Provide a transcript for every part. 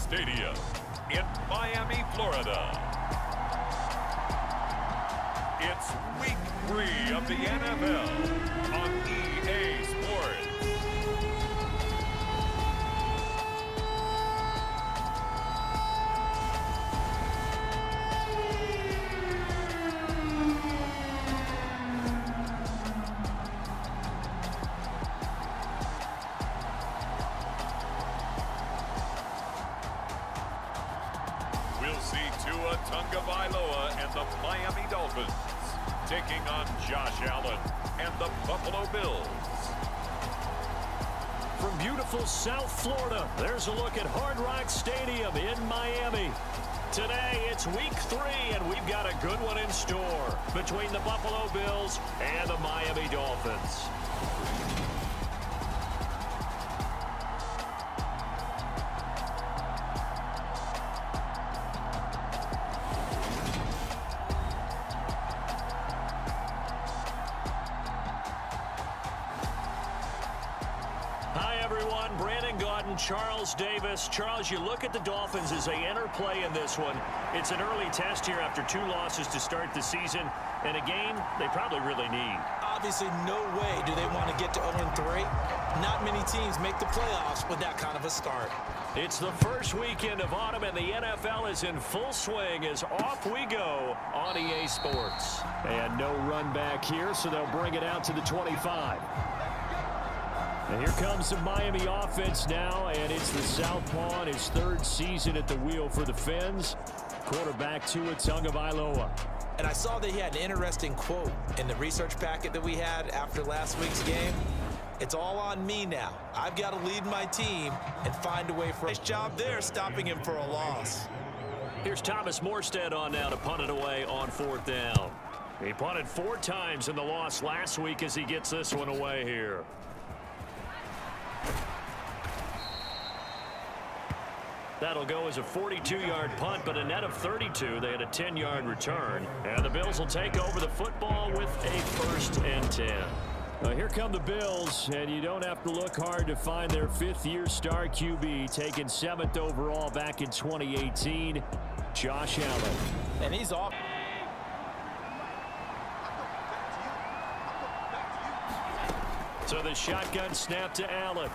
Stadium in Miami, Florida. It's week 3 of the NFL on EA Sports. We'll see Tua Tagovailoa and the Miami Dolphins taking on Josh Allen and the Buffalo Bills. From beautiful South Florida, there's a look at Hard Rock Stadium in Miami. Today, it's week 3, and we've got a good one in store between the Buffalo Bills and the Miami Dolphins. Charles Davis. Charles, you look at the Dolphins as they enter play in this one. It's an early test here after 2 losses to start the season, and a game they probably really need. Obviously, no way do they want to get to 0-3. Not many teams make the playoffs with that kind of a start. It's the first weekend of autumn, and the NFL is in full swing as off we go on EA Sports. And no run back here, so they'll bring it out to the 25. And here comes the Miami offense now, and it's the southpaw in his 3rd season at the wheel for the Fins. Quarterback Tua Tagovailoa. And I saw that he had an interesting quote in the research packet that we had after last week's game. It's all on me now. I've got to lead my team and find a way for a nice job there, stopping him for a loss. Here's Thomas Morstead on now to punt it away on 4th down. He punted 4 times in the loss last week as he gets this one away here. That'll go as a 42-yard punt, but a net of 32. They had a 10-yard return. And the Bills will take over the football with a 1st and 10. Here come the Bills, and you don't have to look hard to find their 5th-year star QB, taken 7th overall back in 2018, Josh Allen. And he's off. So the shotgun snap to Allen.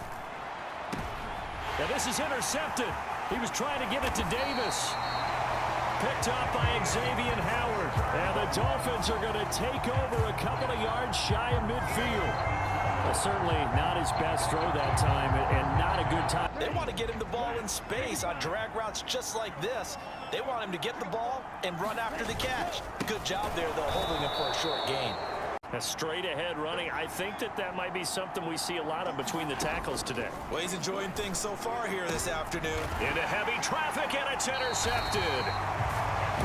Now this is intercepted. He was trying to give it to Davis. Picked up by Xavier Howard. And the Dolphins are going to take over a couple of yards shy of midfield. Well, certainly not his best throw that time, and not a good time. They want to get him the ball in space on drag routes just like this. They want him to get the ball and run after the catch. Good job there, though, holding him for a short gain. A straight ahead running. I think that might be something we see a lot of between the tackles today. Well, he's enjoying things so far here this afternoon. Into heavy traffic, and it's intercepted.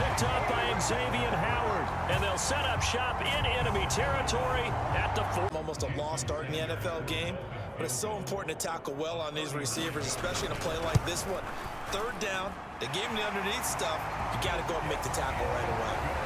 Picked up by Xavier Howard, and they'll set up shop in enemy territory at the 4. Almost a lost start in the NFL game, but it's so important to tackle well on these receivers, especially in a play like this one. 3rd down, they gave him the underneath stuff. You got to go and make the tackle right away.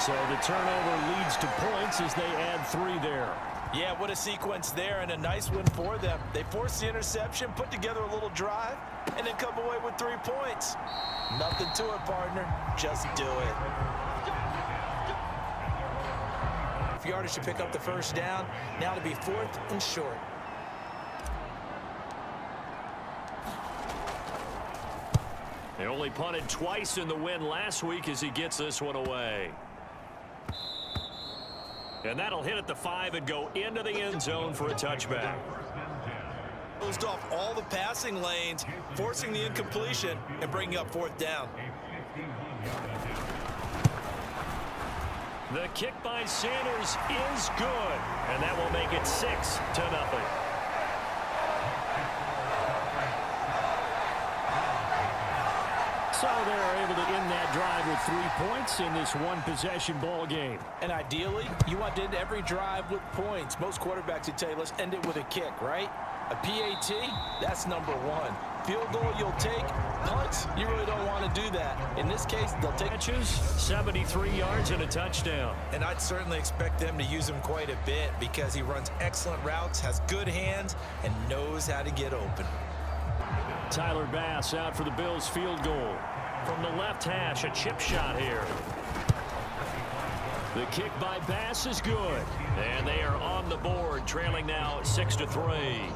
So the turnover leads to points as they add 3 there. Yeah, what a sequence there, and a nice one for them. They forced the interception, put together a little drive, and then come away with 3 points. Nothing to it, partner. Just do it. Yardage to pick up the 1st down. Now to be 4th and short. They only punted twice in the win last week as he gets this one away. And that'll hit at the 5 and go into the end zone for a touchback. Closed off all the passing lanes, forcing the incompletion and bringing up 4th down. The kick by Sanders is good, and that will make it 6-0. So they're able to end that drive with 3 points in this one-possession ball game. And ideally, you want to end every drive with points. Most quarterbacks would tell you, let's end it with a kick, right? A PAT, that's number one. Field goal you'll take. Punts, you really don't want to do that. In this case, they'll take catches, 73 yards and a touchdown. And I'd certainly expect them to use him quite a bit because he runs excellent routes, has good hands, and knows how to get open. Tyler Bass out for the Bills field goal. From the left hash, a chip shot here. The kick by Bass is good. And they are on the board, trailing now 6-3.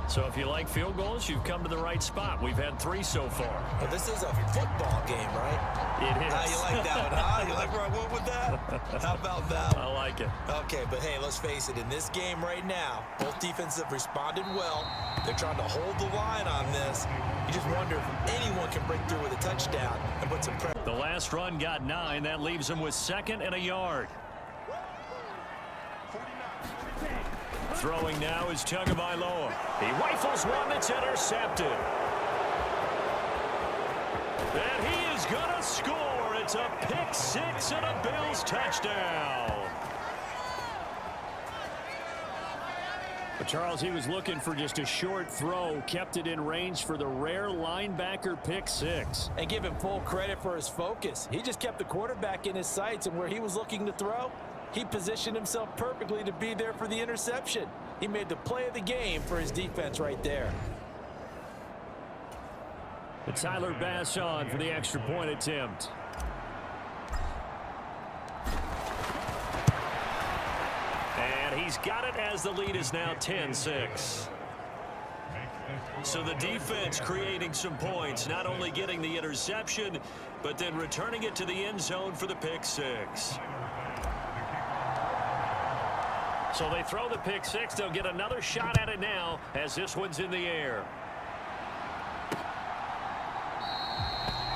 So if you like field goals, you've come to the right spot. We've had 3 so far. Well, this is a football game, right? It is. How you like that one, huh? You like where I went with that? How about that? I like it. Okay, but hey, let's face it. In this game right now, both defenses have responded well. They're trying to hold the line on this. You just wonder if anyone can break through with a touchdown and put some pressure. The last run got 9. That leaves them with 2nd and a yard. Throwing now is Tagovailoa. He rifles one that's intercepted. And he is going to score. It's a pick 6 and a Bills touchdown. But Charles, he was looking for just a short throw, kept it in range for the rare linebacker pick 6. And give him full credit for his focus. He just kept the quarterback in his sights, and where he was looking to throw, he positioned himself perfectly to be there for the interception. He made the play of the game for his defense right there. The Tyler Bass on for the extra point attempt. And he's got it as the lead is now 10-6. So the defense creating some points, not only getting the interception, but then returning it to the end zone for the pick 6. So they throw the pick 6. They'll get another shot at it now as this one's in the air.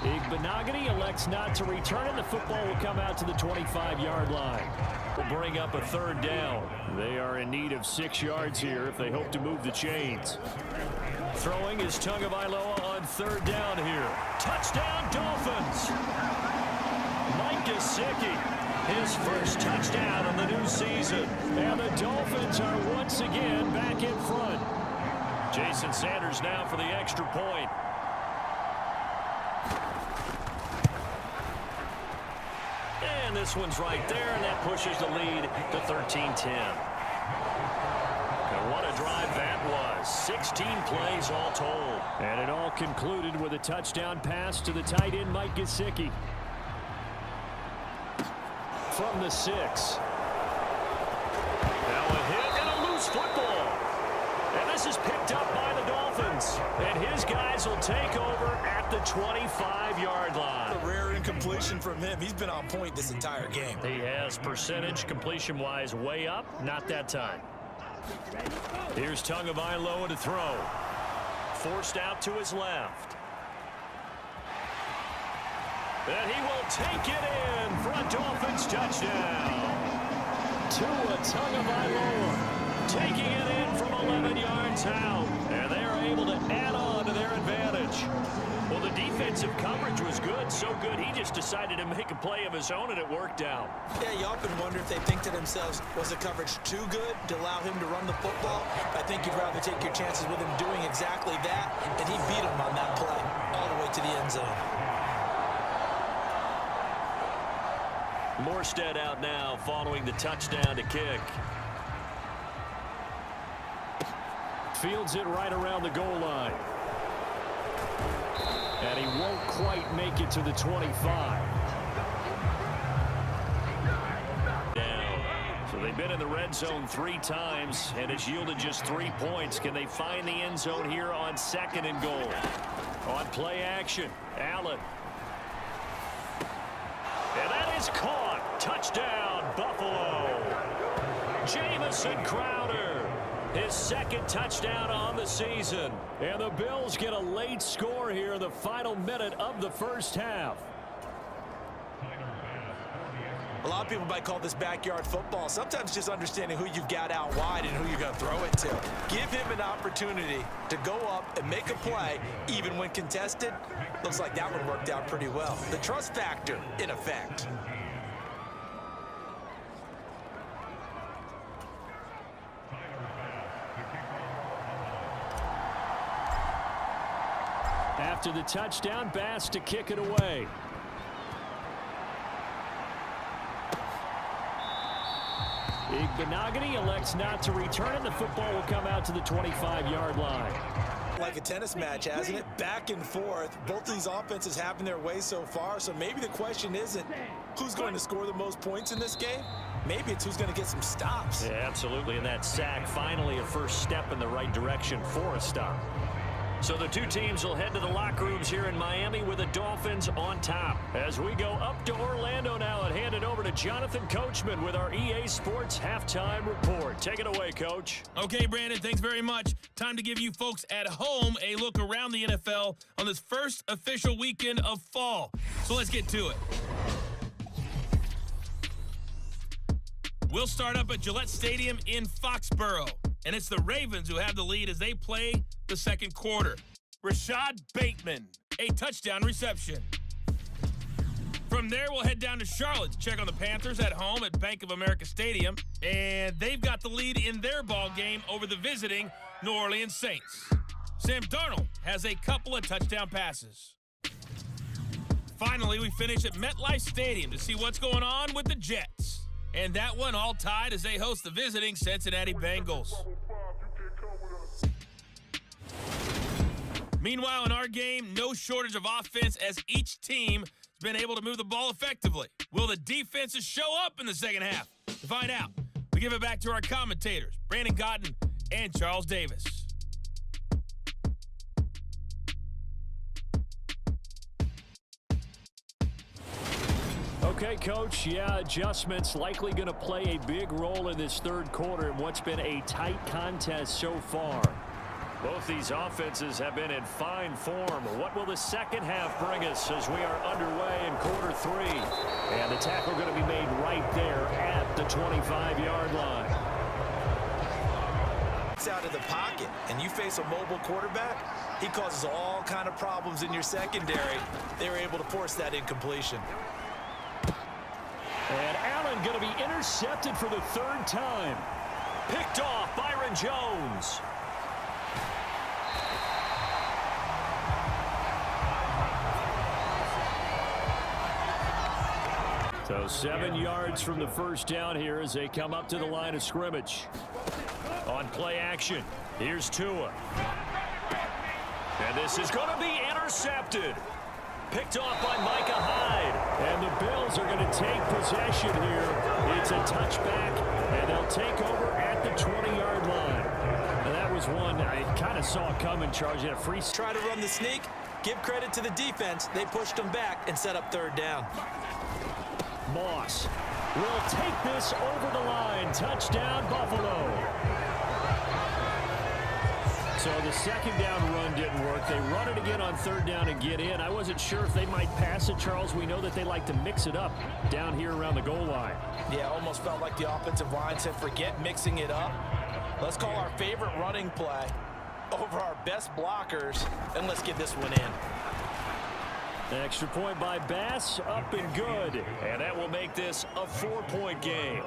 Igbenogany elects not to return it. The football will come out to the 25-yard line. Will bring up a 3rd down. They are in need of 6 yards here if they hope to move the chains. Throwing is Tagovailoa on 3rd down here. Touchdown Dolphins. Mike Gesicki. His first touchdown of the new season. And the Dolphins are once again back in front. Jason Sanders now for the extra point. And this one's right there, and that pushes the lead to 13-10. And what a drive that was. 16 plays all told. And it all concluded with a touchdown pass to the tight end, Mike Gesicki. From the 6. Now a hit and a loose football. And this is picked up by the Dolphins. And his guys will take over at the 25-yard line. A rare incompletion from him. He's been on point this entire game. He has percentage completion-wise way up. Not that time. Here's Tagovailoa to throw. Forced out to his left. And he will take it in for a Dolphins touchdown. Tua Tagovailoa taking it in from 11 yards out. And they are able to add on to their advantage. Well, the defensive coverage was good, so good he just decided to make a play of his own, and it worked out. Yeah, you often wonder if they think to themselves, was the coverage too good to allow him to run the football? I think you'd rather take your chances with him doing exactly that, and he beat him on that play all the way to the end zone. Morstead out now following the touchdown to kick. Fields it right around the goal line. And he won't quite make it to the 25. Down. So they've been in the red zone 3 times, and it's yielded just 3 points. Can they find the end zone here on 2nd and goal? On play action, Allen. And that is caught. Touchdown, Buffalo. Jamison Crowder, his 2nd touchdown on the season. And the Bills get a late score here in the final minute of the first half. A lot of people might call this backyard football. Sometimes just understanding who you've got out wide and who you're going to throw it to. Give him an opportunity to go up and make a play, even when contested. Looks like that one worked out pretty well. The trust factor, in effect. After the touchdown, Bass to kick it away. Igbenogany elects not to return it. The football will come out to the 25-yard line. Like a tennis match, hasn't it? Back and forth. Both of these offenses having their way so far, so maybe the question isn't who's going to score the most points in this game. Maybe it's who's going to get some stops. Yeah, absolutely, and that sack finally a first step in the right direction for a stop. So the two teams will head to the locker rooms here in Miami with the Dolphins on top. As we go up to Orlando now and hand it over to Jonathan Coachman with our EA Sports Halftime Report. Take it away, Coach. Okay, Brandon, thanks very much. Time to give you folks at home a look around the NFL on this first official weekend of fall. So let's get to it. We'll start up at Gillette Stadium in Foxborough. And it's the Ravens who have the lead as they play the second quarter. Rashad Bateman, a touchdown reception. From there, we'll head down to Charlotte to check on the Panthers at home at Bank of America Stadium. And they've got the lead in their ball game over the visiting New Orleans Saints. Sam Darnold has a couple of touchdown passes. Finally, we finish at MetLife Stadium to see what's going on with the Jets. And that one all tied as they host the visiting Cincinnati Bengals. Meanwhile, in our game, no shortage of offense as each team has been able to move the ball effectively. Will the defenses show up in the second half? To find out, we give it back to our commentators, Brandon Cotton and Charles Davis. Okay, Coach, yeah, adjustments likely going to play a big role in this third quarter in what's been a tight contest so far. Both these offenses have been in fine form. What will the second half bring us as we are underway in quarter three? And the tackle going to be made right there at the 25-yard line. It's out of the pocket, and you face a mobile quarterback, he causes all kind of problems in your secondary. They were able to force that incompletion. And Allen going to be intercepted for the third time. Picked off Byron Jones. So 7 yards from the first down here as they come up to the line of scrimmage. On play action, here's Tua. And this is going to be intercepted. Picked off by Micah Hyde. And the Bills are going to take possession here. It's a touchback, and they'll take over at the 20-yard line. And that was one I kind of saw coming, Charge. A free. Try to run the sneak. Give credit to the defense. They pushed them back and set up third down. Moss will take this over the line. Touchdown, Buffalo. So the second down run didn't work. They run it again on third down and get in. I wasn't sure if they might pass it, Charles. We know that they like to mix it up down here around the goal line. Yeah, almost felt like the offensive line said, forget mixing it up. Let's call our favorite running play over our best blockers, and let's get this one in. Extra point by Bass, up and good. And that will make this a 4-point game.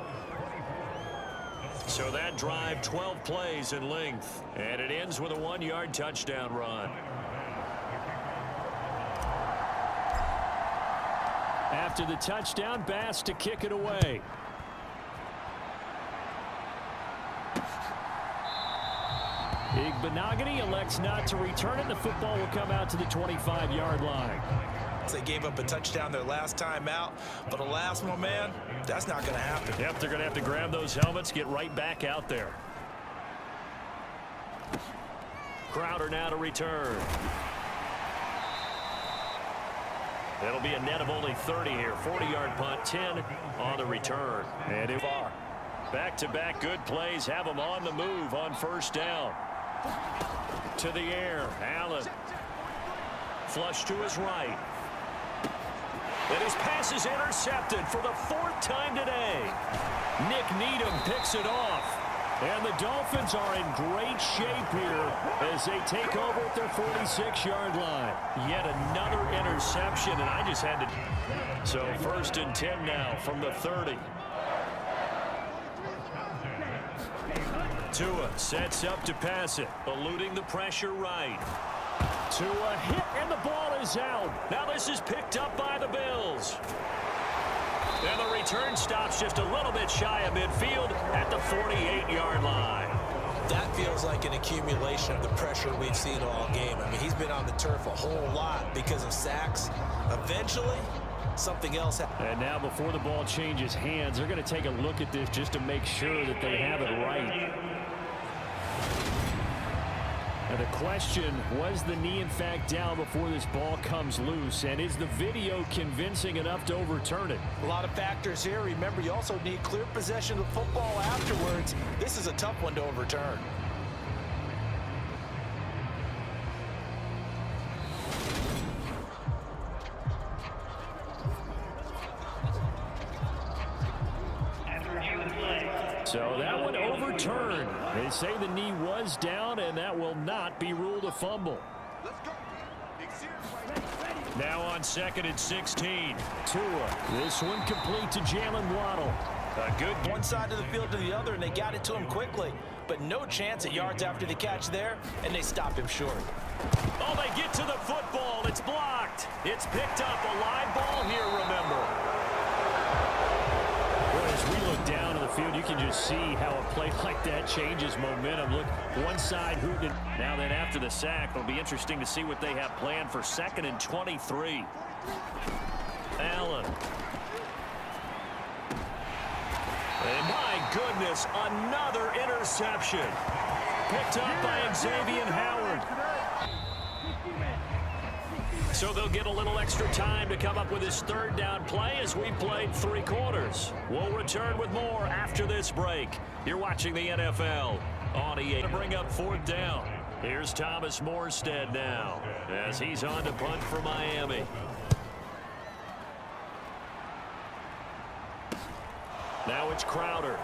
So that drive, 12 plays in length. And it ends with a 1-yard touchdown run. After the touchdown, Bass to kick it away. Igbenogany elects not to return it. The football will come out to the 25-yard line. They gave up a touchdown their last time out, but alas, my man, that's not going to happen. Yep, they're going to have to grab those helmets, get right back out there. Crowder now to return. It'll be a net of only 30 here. 40-yard punt, 10 on the return. And it far. Back-to-back good plays have them on the move on first down. To the air, Allen. Flush to his right. And his pass is intercepted for the 4th time today. Nick Needham picks it off. And the Dolphins are in great shape here as they take over at their 46-yard line. Yet another interception, and I just had to... So 1st and 10 now from the 30. Tua sets up to pass it, eluding the pressure right. Tua hit, and the ball is out. Now this is picked up by the Bills. And the return stops just a little bit shy of midfield at the 48-yard line. That feels like an accumulation of the pressure we've seen all game. I mean, he's been on the turf a whole lot because of sacks. Eventually, something else happens. And now before the ball changes hands, they're going to take a look at this just to make sure that they have it right. Now the question, was the knee in fact down before this ball comes loose? And is the video convincing enough to overturn it? A lot of factors here. Remember, you also need clear possession of the football afterwards. This is a tough one to overturn. So that one overturned. They say the knee was down, and that will not be ruled a fumble. Now on 2nd and 16. Tua. This one complete to Jalen Waddle. A good one side of the field to the other, and they got it to him quickly. But no chance at yards after the catch there, and they stop him short. Oh, they get to the football. It's blocked. It's picked up. A live ball here, remember. Boy, as we look down to the field, you can just see how a play like that changes momentum. Look, one side hooting. Now then, after the sack, it'll be interesting to see what they have planned for 2nd and 23. Allen. And my goodness, another interception. Picked up by Xavier Howard. So they'll get a little extra time to come up with his 3rd down play as we played 3 quarters. We'll return with more after this break. You're watching the NFL on EA. To bring up 4th down. Here's Thomas Morstead now as he's on to punt for Miami. Now it's Crowder.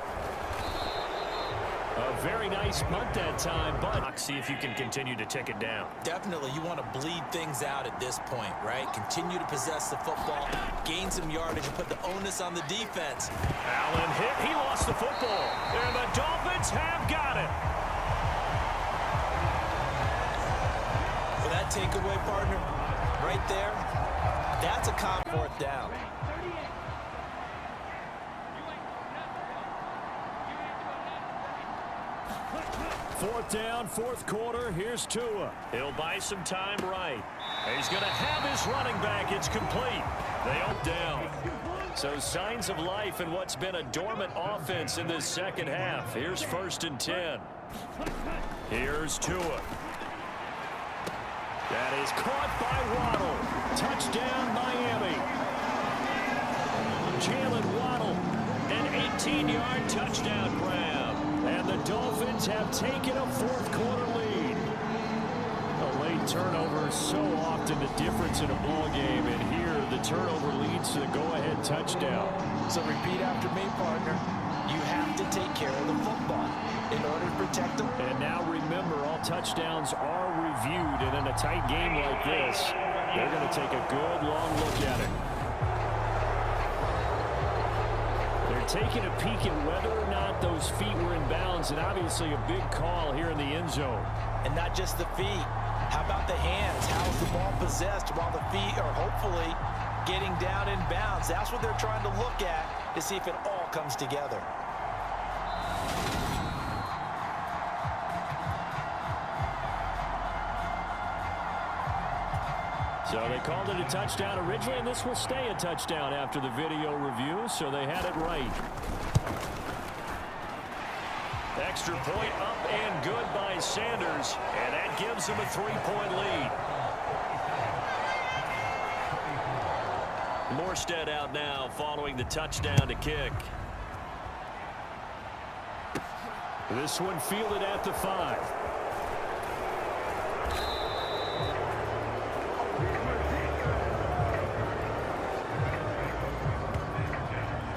A very nice punt that time, but see if you can continue to tick it down. Definitely, you want to bleed things out at this point, right? Continue to possess the football, gain some yardage, and put the onus on the defense. Allen hit. He lost the football. And the Dolphins have got it. For that takeaway, partner, right there, that's a 4th down. Fourth down, 4th quarter. Here's Tua. He'll buy some time right. He's going to have his running back. It's complete. They all down. So signs of life in what's been a dormant offense in this 2nd half. Here's 1st and 10. Here's Tua. That is caught by Waddle. Touchdown, Miami. Jalen Waddle, an 18-yard touchdown grab. And the Dolphins have taken a 4th quarter lead. A late turnover is so often the difference in a ball game, and here the turnover leads to the go-ahead touchdown. So repeat after me, partner. You have to take care of the football in order to protect them. And now remember, all touchdowns are reviewed, and in a tight game like this, they're going to take a good long look at it. They're taking a peek at whether or not those feet were in bounds, and obviously a big call here in the end zone. And not just the feet. How about the hands? How's the ball possessed while the feet are hopefully getting down in bounds? That's what they're trying to look at to see if it all comes together. So they called it a touchdown originally, and this will stay a touchdown after the video review, so they had it right. Extra point up and good by Sanders, and that gives them a 3-point lead. Morstead out now following the touchdown to kick. This one fielded at the 5.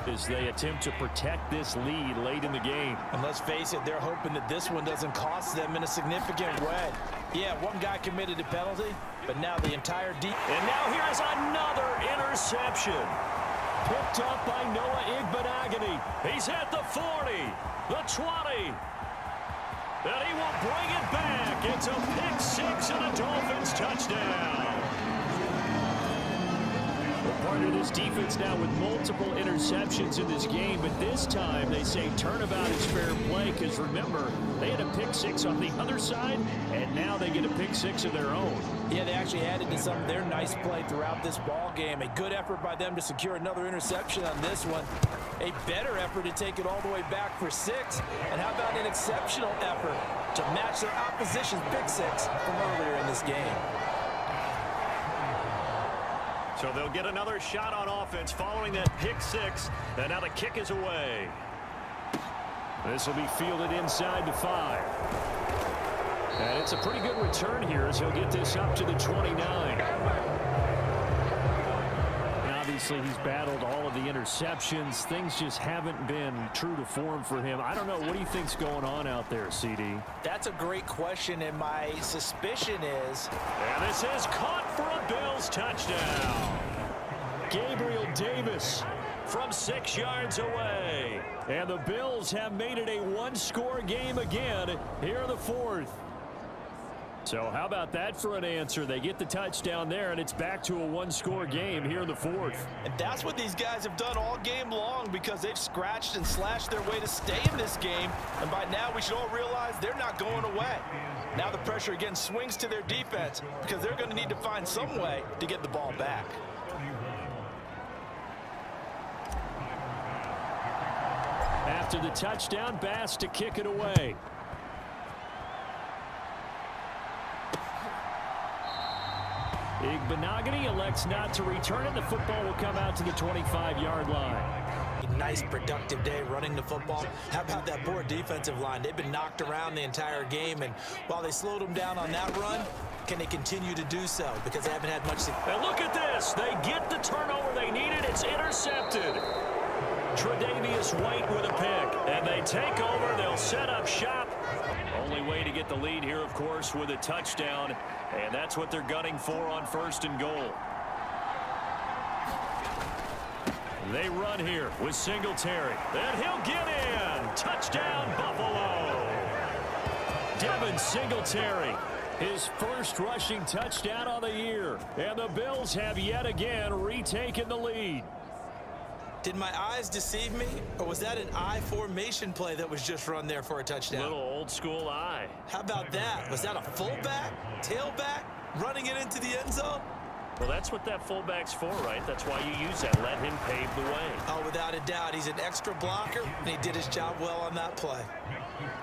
as they attempt to protect this lead late in the game. And let's face it, they're hoping that this one doesn't cost them in a significant way. Yeah, one guy committed a penalty, but now the entire deep. And now here is another interception. Picked up by Noah Igbenogany. He's at the 40, the 20. And he will bring it back. It's a pick six and a Dolphins touchdown. Part of this defense now with multiple interceptions in this game, but this time they say turnabout is fair play because remember, they had a pick six on the other side, and now they get a pick six of their own. Yeah, they actually added to some of their nice play throughout this ball game. A good effort by them to secure another interception on this one. A better effort to take it all the way back for six. And how about an exceptional effort to match their opposition's pick six from earlier in this game? So they'll get another shot on offense following that pick six. And now the kick is away. This will be fielded inside the 5. And it's a pretty good return here as he'll get this up to the 29. And obviously he's battled all of the interceptions. Things just haven't been true to form for him. I don't know. What do you think's going on out there, CD? That's a great question, and my suspicion is... And this is caught for a Bills touchdown. Gabriel Davis from 6 yards away. And the Bills have made it a one-score game again here in the 4th. So how about that for an answer? They get the touchdown there, and it's back to a one-score game here in the 4th. And that's what these guys have done all game long because they've scratched and slashed their way to stay in this game. And by now, we should all realize they're not going away. Now the pressure again swings to their defense because they're going to need to find some way to get the ball back. After the touchdown, Bass to kick it away. Igbenogany elects not to return it. The football will come out to the 25-yard line. A nice, productive day running the football. How about that poor defensive line? They've been knocked around the entire game, and while they slowed them down on that run, can they continue to do so? Because they haven't had much success. And look at this. They get the turnover they needed. It's intercepted. Tre'Davious White with a pick. And they take over. They'll set up shop. Only way to get the lead here, of course, with a touchdown. And that's what they're gunning for on 1st and goal. They run here with Singletary. And he'll get in. Touchdown, Buffalo. Devin Singletary. His first rushing touchdown of the year. And the Bills have yet again retaken the lead. Did my eyes deceive me, or was that an I formation play that was just run there for a touchdown? Little old school eye. How about that? Was that a fullback, tailback, running it into the end zone? Well, that's what that fullback's for, right? That's why you use that. Let him pave the way. Oh, without a doubt. He's an extra blocker, and he did his job well on that play.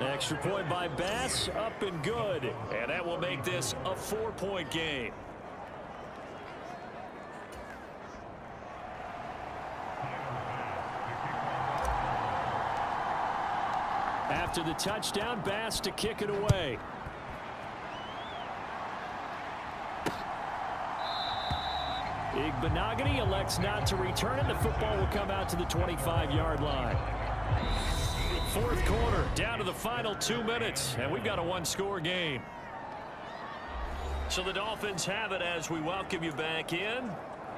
Extra point by Bass, up and good. And that will make this a 4-point game. After the touchdown, Bass to kick it away. Igbenogany elects not to return it. The football will come out to the 25-yard line. 4th quarter, down to the final 2 minutes, and we've got a one-score game. So the Dolphins have it as we welcome you back in.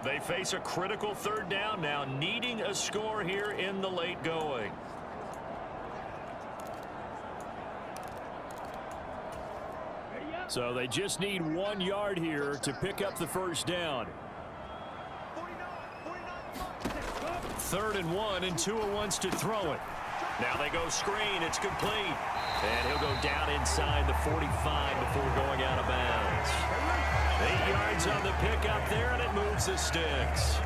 They face a critical 3rd down now, needing a score here in the late going. So they just need 1 yard here to pick up the 1st down. 3rd and 1, and Tua wants to throw it. Now they go screen. It's complete. And he'll go down inside the 45 before going out of bounds. 8 yards on the pickup there, and it moves the sticks.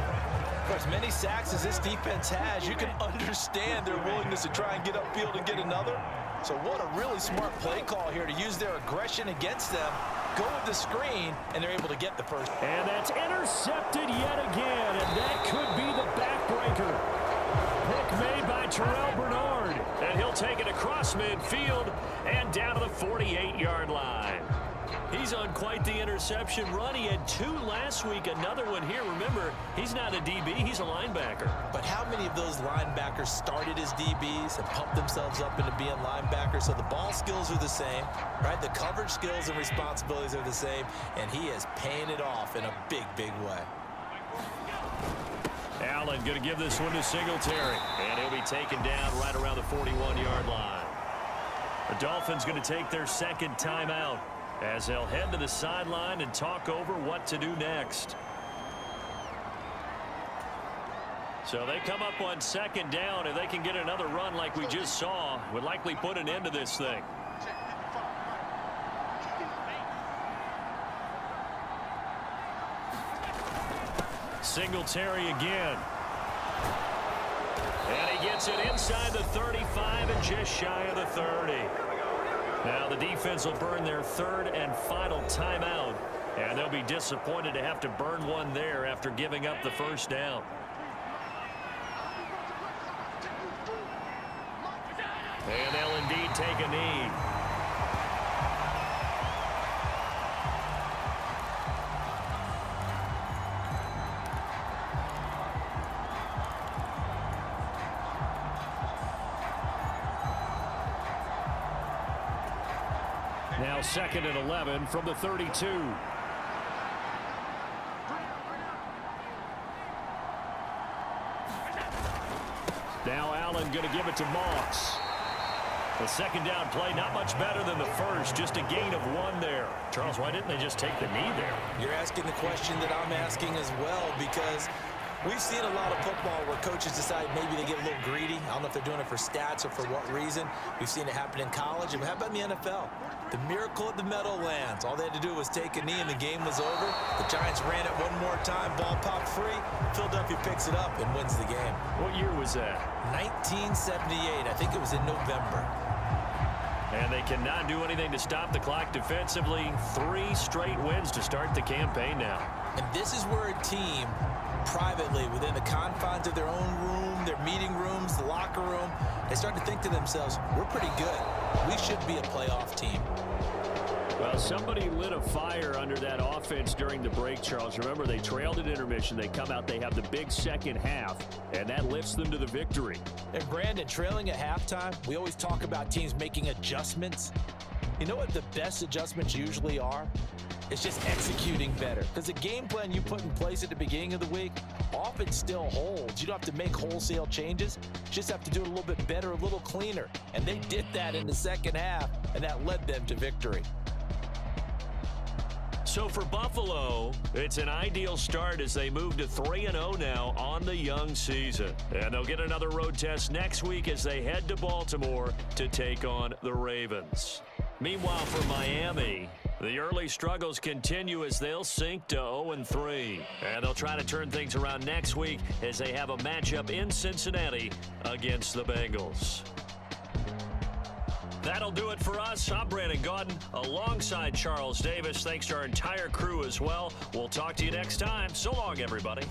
For as many sacks as this defense has, you can understand their willingness to try and get upfield and get another. So what a really smart play call here to use their aggression against them. Go with the screen, and they're able to get the 1st. And that's intercepted yet again, and that could be the backbreaker. Pick made by Terrell Bernard, and he'll take it across midfield and down to the 48-yard line. He's on quite the interception run. He had 2 last week, another one here. Remember, he's not a DB, he's a linebacker. But how many of those linebackers started as DBs and pumped themselves up into being linebackers? So the ball skills are the same, right? The coverage skills and responsibilities are the same, and he is paying it off in a big, big way. Allen going to give this one to Singletary, and he'll be taken down right around the 41-yard line. The Dolphins going to take their second timeout as they'll head to the sideline and talk over what to do next. So they come up on second down. If they can get another run like we just saw, would likely put an end to this thing. Singletary again. And he gets it inside the 35 and just shy of the 30. Now the defense will burn their third and final timeout, and they'll be disappointed to have to burn one there after giving up the first down. And they'll indeed take a knee. Now 2nd and 11 from the 32. Now Allen going to give it to Moss. The second down play, not much better than the first, just a gain of 1 there. Charles, why didn't they just take the knee there? You're asking the question that I'm asking as well, because we've seen a lot of football where coaches decide maybe they get a little greedy. I don't know if they're doing it for stats or for what reason. We've seen it happen in college. And how about in the NFL? The miracle at the Meadowlands. All they had to do was take a knee and the game was over. The Giants ran it one more time. Ball popped free. Philadelphia picks it up and wins the game. What year was that? 1978. I think it was in November. And they cannot do anything to stop the clock defensively. 3 straight wins to start the campaign now. And this is where a team privately, within the confines of their own room, their meeting rooms, the locker room, they start to think to themselves, we're pretty good. We should be a playoff team. Well, somebody lit a fire under that offense during the break, Charles. Remember, they trailed at intermission. They come out, they have the big second half, and that lifts them to the victory. And Brandon, trailing at halftime, we always talk about teams making adjustments. You know what the best adjustments usually are? It's just executing better. Because the game plan you put in place at the beginning of the week often still holds. You don't have to make wholesale changes. You just have to do it a little bit better, a little cleaner. And they did that in the second half, and that led them to victory. So for Buffalo, it's an ideal start as they move to 3-0 now on the young season. And they'll get another road test next week as they head to Baltimore to take on the Ravens. Meanwhile, for Miami, the early struggles continue as they'll sink to 0-3. And they'll try to turn things around next week as they have a matchup in Cincinnati against the Bengals. That'll do it for us. I'm Brandon Gaudin alongside Charles Davis. Thanks to our entire crew as well. We'll talk to you next time. So long, everybody.